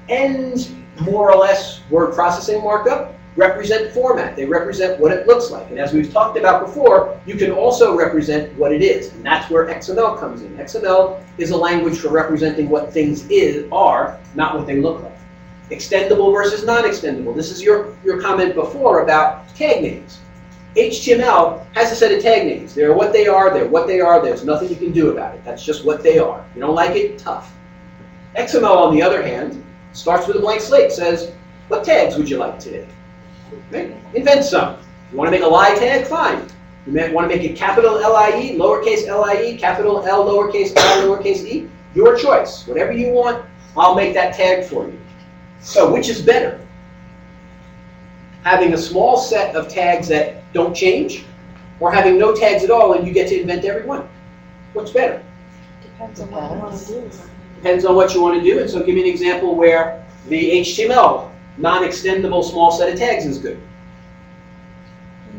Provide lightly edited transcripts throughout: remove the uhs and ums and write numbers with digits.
and more or less word processing markup represent format. They represent what it looks like. And as we've talked about before, you can also represent what it is. And that's where XML comes in. XML is a language for representing what things are, not what they look like. Extendable versus non-extendable. This is your comment before about tag names. HTML has a set of tag names. They're what they are, there's nothing you can do about it. That's just what they are. You don't like it, tough. XML, on the other hand, starts with a blank slate. Says, what tags would you like today? Right? Invent some. You want to make a lie tag? Fine. You want to make it capital L-I-E, lowercase l-I-E, capital L, lowercase I, lowercase e? Your choice. Whatever you want, I'll make that tag for you. So which is better? Having a small set of tags that don't change, or having no tags at all and you get to invent every one? What's better? Depends on what you want to do. Depends on what you want to do. And so give me an example where the HTML non-extendable small set of tags is good.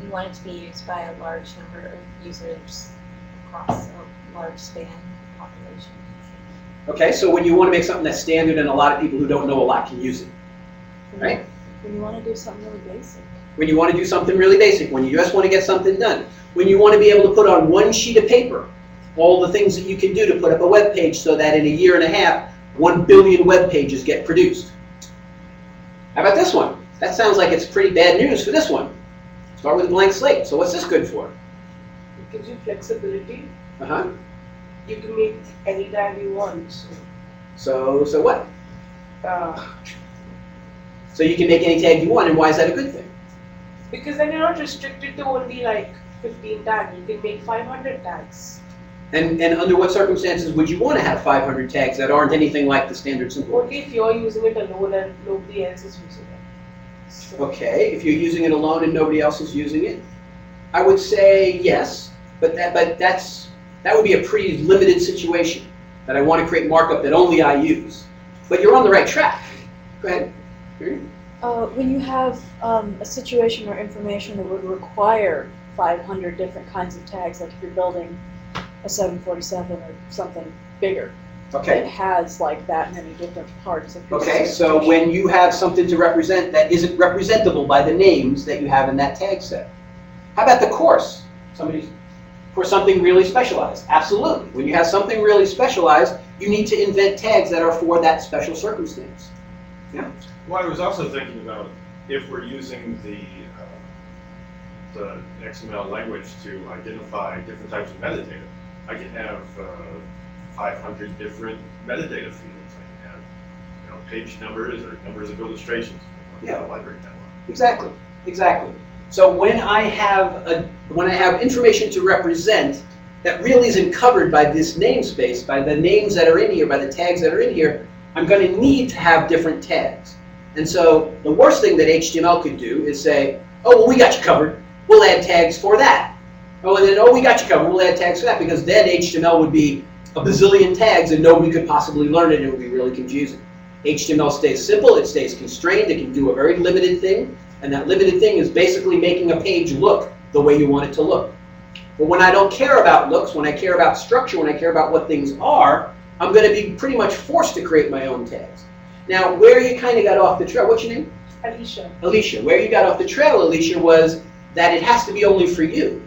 You want it to be used by a large number of users across a large span population. Okay, so when you want to make something that's standard and a lot of people who don't know a lot can use it, right? When you want to do something really basic. When you want to do something really basic, when you just want to get something done, when you want to be able to put on one sheet of paper all the things that you can do to put up a web page so that in a year and a half, 1 billion web pages get produced. How about this one? That sounds like it's pretty bad news for this one. Start with a blank slate. So what's this good for? It gives you flexibility. Uh-huh. You can make any tag you want. So what? Uh, So you can make any tag you want, and why is that a good thing? because then you're not restricted to only like 15 tags. You can make 500 tags. And under what circumstances would you want to have 500 tags that aren't anything like the standard simple? Only if you're using it alone and nobody else is using it. So, Okay, if you're using it alone and nobody else is using it, I would say yes, but that would be a pretty limited situation. That I want to create markup that only I use. But you're on the right track. Go ahead. When you have a situation or information that would require 500 different kinds of tags, like if you're building a 747 or something bigger, it Okay. has like that many different parts of pieces Okay, of so information. when you have something to represent that isn't representable by the names that you have in that tag set. How about the course? For something really specialized. Absolutely. When you have something really specialized, you need to invent tags that are for that special circumstance. Yeah. Well, I was also thinking about if we're using the XML language to identify different types of metadata. I can have 500 different metadata fields. I can have page numbers or numbers of illustrations. Yeah. Library network. Exactly. Exactly. So when I have information to represent that really isn't covered by this namespace, by the names that are in here, by the tags that are in here, I'm going to need to have different tags. And so the worst thing that HTML could do is say, oh, well, we got you covered. We'll add tags for that. Oh, and then, oh, we got you covered. We'll add tags for that, because then HTML would be a bazillion tags and nobody could possibly learn it, and it would be really confusing. HTML stays simple. It stays constrained. It can do a very limited thing. And that limited thing is basically making a page look the way you want it to look. But when I don't care about looks, when I care about structure, when I care about what things are, I'm going to be pretty much forced to create my own tags. Now, where you kind of got off the trail, what's your name? Alicia. Alicia. Where you got off the trail, Alicia, was that it has to be only for you.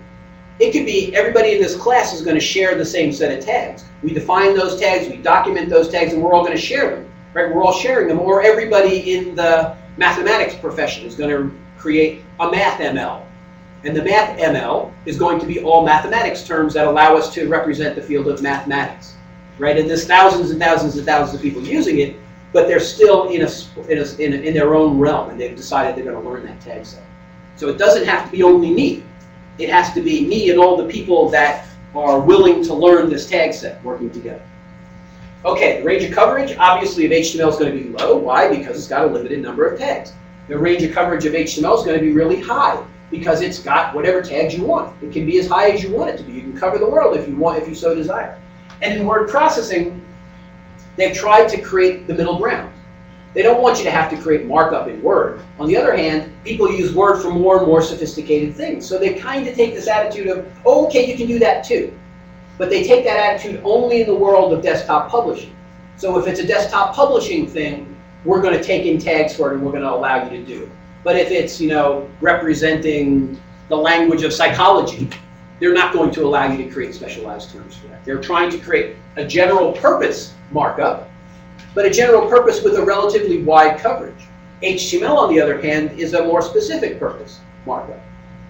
It could be everybody in this class is going to share the same set of tags. We define those tags, we document those tags, and we're all going to share them. Right? We're all sharing them, or everybody in the mathematics profession is going to create a math ML. And the math ML is going to be all mathematics terms that allow us to represent the field of mathematics. Right? And there's thousands and thousands and thousands of people using it, but they're still in their own realm, and they've decided they're going to learn that tag set. So it doesn't have to be only me. It has to be me and all the people that are willing to learn this tag set working together. Okay, the range of coverage, obviously, of HTML is going to be low. Why? Because it's got a limited number of tags. The range of coverage of HTML is going to be really high because it's got whatever tags you want. It can be as high as you want it to be. You can cover the world if you want, if you so desire. And in word processing, they've tried to create the middle ground. They don't want you to have to create markup in Word. On the other hand, people use Word for more and more sophisticated things. So they kind of take this attitude of, oh, okay, you can do that too. But they take that attitude only in the world of desktop publishing. So if it's a desktop publishing thing, we're going to take in tags for it and we're going to allow you to do it. But if it's, representing the language of psychology, they're not going to allow you to create specialized terms for that. They're trying to create a general purpose markup, but a general purpose with a relatively wide coverage. HTML, on the other hand, is a more specific purpose markup.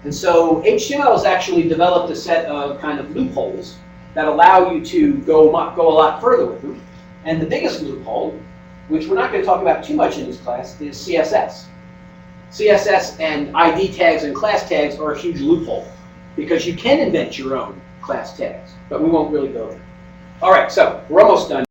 And so HTML has actually developed a set of kind of loopholes that allow you to go a lot further with them. And the biggest loophole, which we're not going to talk about too much in this class, is CSS. CSS and ID tags and class tags are a huge loophole because you can invent your own class tags, but we won't really go there. All right, so we're almost done.